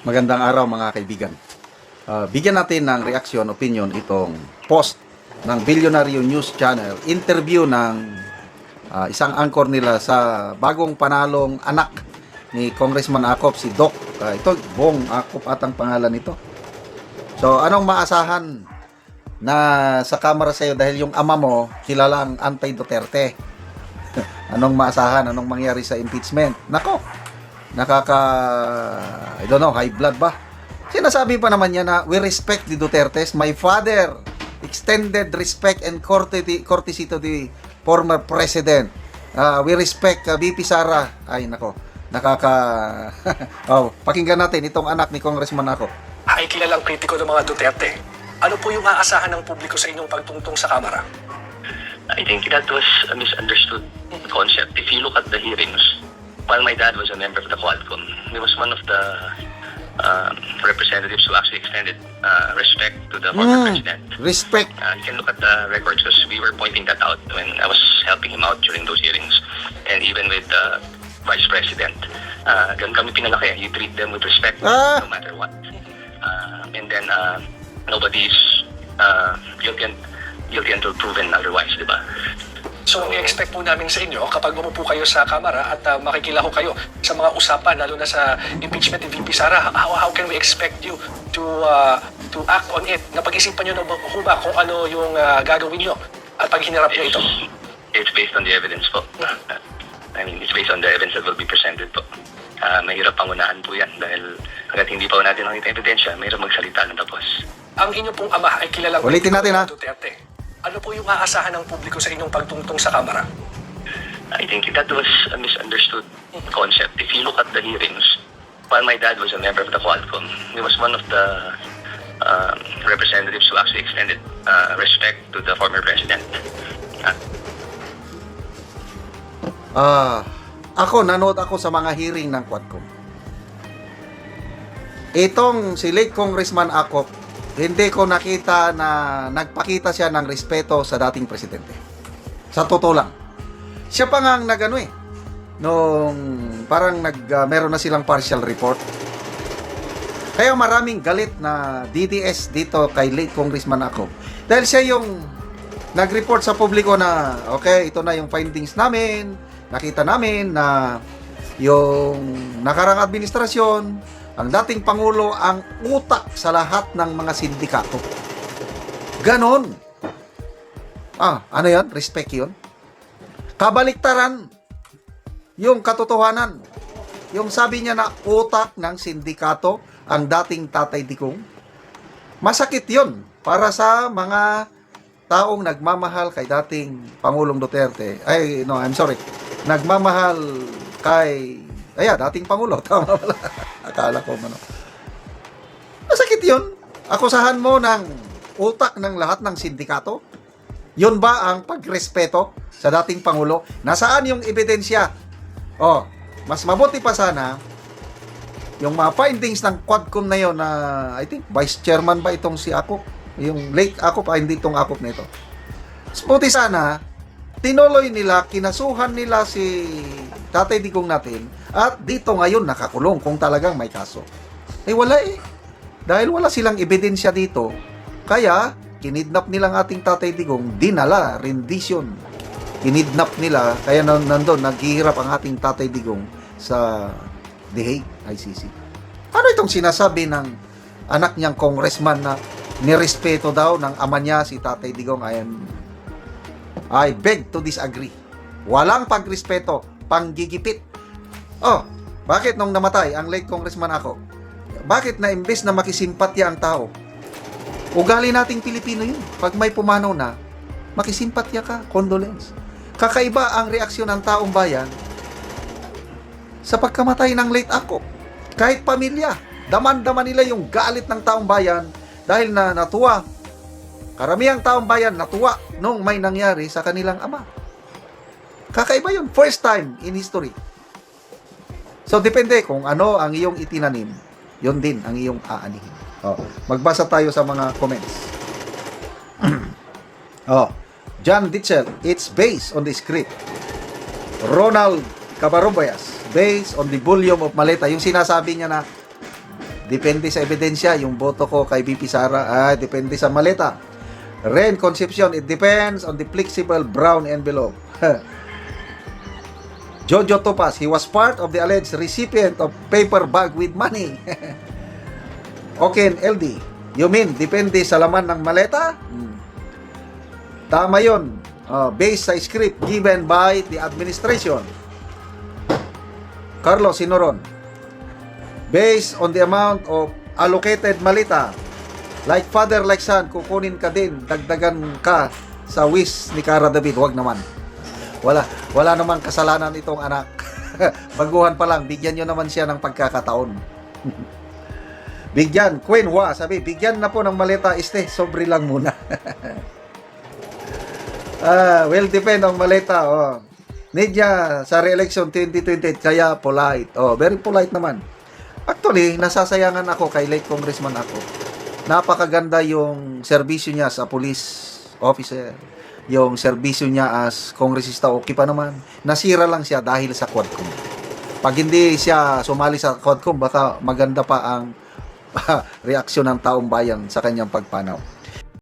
Magandang araw mga kaibigan. Bigyan natin ng reaksyon, opinion itong post ng Bilyonaryo News Channel. Interview ng isang anchor nila sa bagong panalong anak ni Congressman Acop, si Doc. Ito, Bong Acop at ang pangalan nito. So, anong maasahan na sa kamera sa'yo dahil yung ama mo kilalang anti-Duterte? Anong maasahan? Anong mangyari sa impeachment? Nako! I don't know, high blood ba? Sinasabi pa naman niya na we respect the Dutertes. My father extended respect and courtesy to the former president. We respect VP Sara. Ay nako, pakinggan natin itong anak ni Congressman ako. Ay kilalang kritiko ng mga Duterte. Ano po yung aasahan ng publiko sa inyong pagtungtong sa Kamara? I think that was a misunderstood concept. If you look at the hearings, while my dad was a member of the Quadcom, he was one of the representatives who actually extended respect to the former president. Respect. You can look at the records because we were pointing that out when I was helping him out during those hearings. And even with the Vice President, ganun kami pinalaki. You treat them with respect no matter what. And then nobody's guilty until proven otherwise, di ba? So, i-expect po namin sa inyo kapag umupo kayo sa Kamara at makikilaho kayo sa mga usapan, lalo na sa impeachment ni VP Sara, how can we expect you to act on it? Napag-isipan nyo na ba kung ano yung gagawin nyo at pag hinarap nyo ito? It's based on the evidence po. I mean, it's based on the evidence that will be presented po. Mahirap pangunahan po yan dahil hanggat hindi pa natin nakita ebidensya, mahirap magsalita ng tapos. Ang inyo pong ama ay kilalang Ulitin natin, ha? Duterte. Ano po yung aasahan ng publiko sa inyong pagtungtong sa Kamara? I think that was a misunderstood concept. If you look at the hearings, while my dad was a member of the Quadcom, he was one of the representatives who actually extended respect to the former president. Nanood ako sa mga hearing ng Quadcom. Itong si late Congressman Acop, hindi ko nakita na nagpakita siya ng respeto sa dating presidente. Sa totoo lang. Siya pa nga ang nung parang meron na silang partial report. Kaya maraming galit na DDS dito kay late Congressman Acop. Dahil siya yung nag-report sa publiko na, okay, ito na yung findings namin, nakita namin na yung nakarang administrasyon, ang dating Pangulo ang utak sa lahat ng mga sindikato. Ganon. Ano yan? Respect yun. Kabaliktaran. Yung katotohanan. Yung sabi niya na utak ng sindikato ang dating Tatay Digong. Masakit yun para sa mga taong nagmamahal kay dating Pangulong Duterte. Nagmamahal kay dating Pangulo. Tama pala. Akala ko masakit yun. Akusahan mo ng utak ng lahat ng sindikato. Yun ba ang pagrespeto sa dating Pangulo? Nasaan yung ebidensya? Mas mabuti pa sana yung mga findings ng Quadcom na yun na I think Vice Chairman ba itong si Acop? Yung late Acop, hindi itong Acop na ito. Mabuti sana tinuloy nila, kinasuhan nila si Tatay Digong natin at dito ngayon nakakulong kung talagang may kaso. Wala eh. Dahil wala silang ebidensya dito, kaya kinidnap nilang ating Tatay Digong, dinala, rendition. Kinidnap nila, kaya nandun, naghihirap ang ating Tatay Digong sa The Hague, ICC. Ano itong sinasabi ng anak niyang congressman na nirespeto daw ng ama niya si Tatay Digong? I beg to disagree. Walang pagrespeto, panggigipit. Bakit nung namatay ang late Congressman ako? Bakit na imbes na makisimpatya ang tao? Ugali nating Pilipino yun. Pag may pumanaw na, makisimpatya ka, condolence. Kakaiba ang reaksyon ng taong bayan sa pagkamatay ng late ako. Kahit pamilya, daman-daman nila yung galit ng taong bayan dahil na natuwa. Karamihang taong bayan natuwa nung may nangyari sa kanilang ama. Kakaiba yun. First time in history. So, depende kung ano ang iyong itinanim, yun din ang iyong aanihin. Magbasa tayo sa mga comments. John Ditchell, it's based on the script. Ronald Cabarobayas, based on the volume of Maleta. Yung sinasabi niya na depende sa ebidensya. Yung boto ko kay VP Sara, depende sa maleta. Ren Concepcion, it depends on the flexible brown envelope. Jojo Topas, he was part of the alleged recipient of paper bag with money. Okay, LD, you mean depende sa laman ng maleta? Tama yun. Based sa script given by the administration. Carlos Sinoron, based on the amount of allocated malita, like father, like son, kukunin ka din, dagdagan ka sa wish ni Cara David. Wag naman. Wala naman kasalanan itong anak. Baguhan pa lang, bigyan nyo naman siya ng pagkakataon. Bigyan, Queen Wa, sabi, bigyan na po ng maleta, sobre lang muna. Well, depend ang maleta. Need niya sa re-election 2028, kaya polite. Very polite naman. Actually, nasasayangan ako kay late congressman ako. Napakaganda yung serbisyo niya sa police officer. Yung serbisyo niya as kongresista, okay pa naman. Nasira lang siya dahil sa Quadcom. Pag hindi siya sumali sa Quadcom, baka maganda pa ang reaksyon ng taong bayan sa kanyang pagpanaw.